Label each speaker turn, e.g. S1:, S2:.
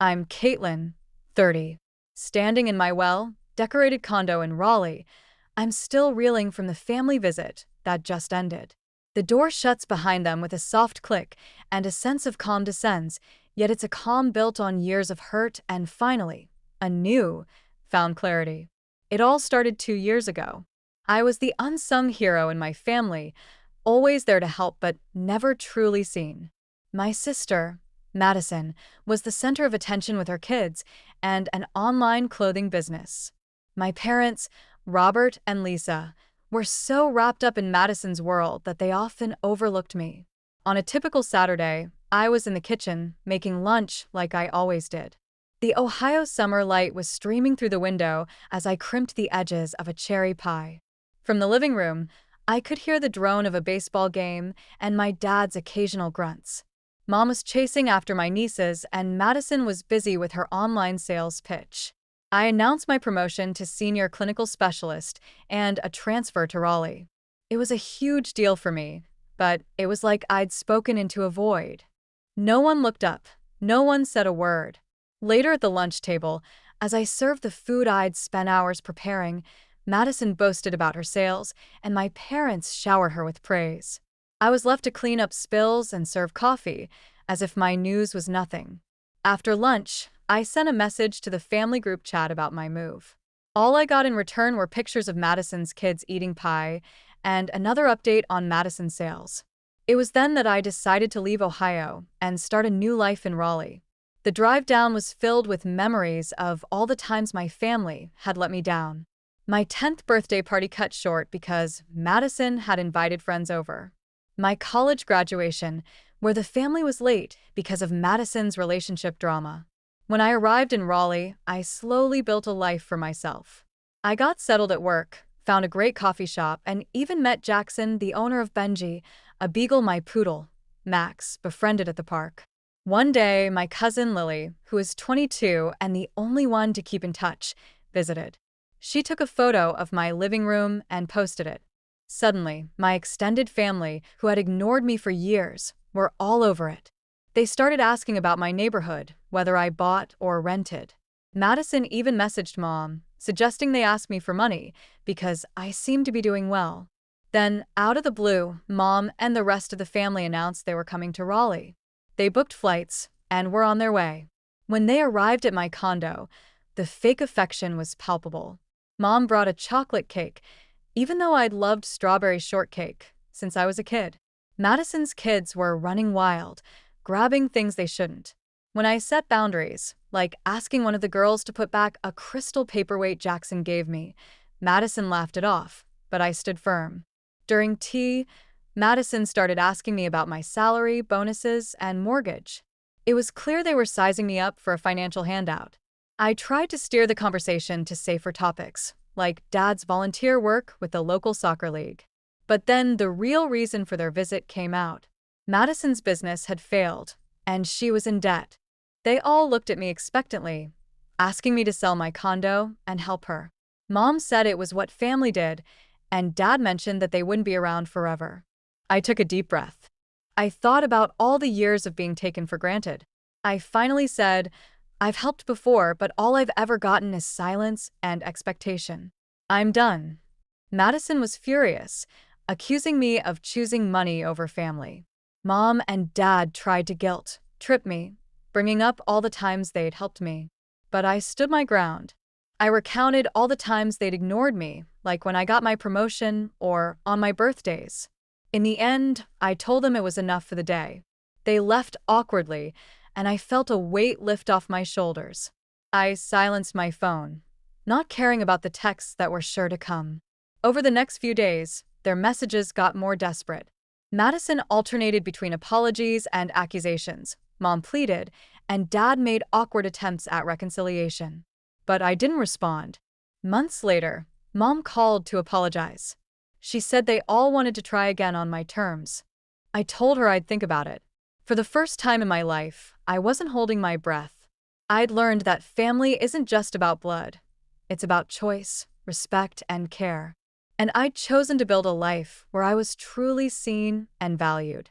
S1: I'm Caitlin, 30. Standing in my well-decorated condo in Raleigh, I'm still reeling from the family visit that just ended. The door shuts behind them with a soft click, and a sense of calm descends, yet it's a calm built on years of hurt and finally, a new, found clarity. It all started 2 years ago. I was the unsung hero in my family, always there to help but never truly seen. My sister, Madison, was the center of attention with her kids and an online clothing business. My parents, Robert and Lisa, were so wrapped up in Madison's world that they often overlooked me. On a typical Saturday, I was in the kitchen, making lunch like I always did. The Ohio summer light was streaming through the window as I crimped the edges of a cherry pie. From the living room, I could hear the drone of a baseball game and my dad's occasional grunts. Mom was chasing after my nieces, and Madison was busy with her online sales pitch. I announced my promotion to senior clinical specialist and a transfer to Raleigh. It was a huge deal for me, but it was like I'd spoken into a void. No one looked up, no one said a word. Later at the lunch table, as I served the food I'd spent hours preparing, Madison boasted about her sales, and my parents showered her with praise. I was left to clean up spills and serve coffee, as if my news was nothing. After lunch, I sent a message to the family group chat about my move. All I got in return were pictures of Madison's kids eating pie and another update on Madison's sales. It was then that I decided to leave Ohio and start a new life in Raleigh. The drive down was filled with memories of all the times my family had let me down. My 10th birthday party cut short because Madison had invited friends over. My college graduation, where the family was late because of Madison's relationship drama. When I arrived in Raleigh, I slowly built a life for myself. I got settled at work, found a great coffee shop, and even met Jackson, the owner of Benji, a beagle my poodle, Max, befriended at the park. One day, my cousin Lily, who is 22 and the only one to keep in touch, visited. She took a photo of my living room and posted it. Suddenly, my extended family, who had ignored me for years, were all over it. They started asking about my neighborhood, whether I bought or rented. Madison even messaged Mom, suggesting they ask me for money because I seemed to be doing well. Then, out of the blue, Mom and the rest of the family announced they were coming to Raleigh. They booked flights and were on their way. When they arrived at my condo, the fake affection was palpable. Mom brought a chocolate cake, even though I'd loved strawberry shortcake since I was a kid. Madison's kids were running wild, grabbing things they shouldn't. When I set boundaries, like asking one of the girls to put back a crystal paperweight Jackson gave me, Madison laughed it off, but I stood firm. During tea, Madison started asking me about my salary, bonuses, and mortgage. It was clear they were sizing me up for a financial handout. I tried to steer the conversation to safer topics, like Dad's volunteer work with the local soccer league. But then the real reason for their visit came out. Madison's business had failed, and she was in debt. They all looked at me expectantly, asking me to sell my condo and help her. Mom said it was what family did, and Dad mentioned that they wouldn't be around forever. I took a deep breath. I thought about all the years of being taken for granted. I finally said, I've helped before, but all I've ever gotten is silence and expectation. I'm done. Madison was furious, accusing me of choosing money over family. Mom and Dad tried to trip me, bringing up all the times they'd helped me. But I stood my ground. I recounted all the times they'd ignored me, like when I got my promotion or on my birthdays. In the end, I told them it was enough for the day. They left awkwardly, and I felt a weight lift off my shoulders. I silenced my phone, not caring about the texts that were sure to come. Over the next few days, their messages got more desperate. Madison alternated between apologies and accusations. Mom pleaded, and Dad made awkward attempts at reconciliation. But I didn't respond. Months later, Mom called to apologize. She said they all wanted to try again on my terms. I told her I'd think about it. For the first time in my life, I wasn't holding my breath. I'd learned that family isn't just about blood. It's about choice, respect, and care. And I'd chosen to build a life where I was truly seen and valued.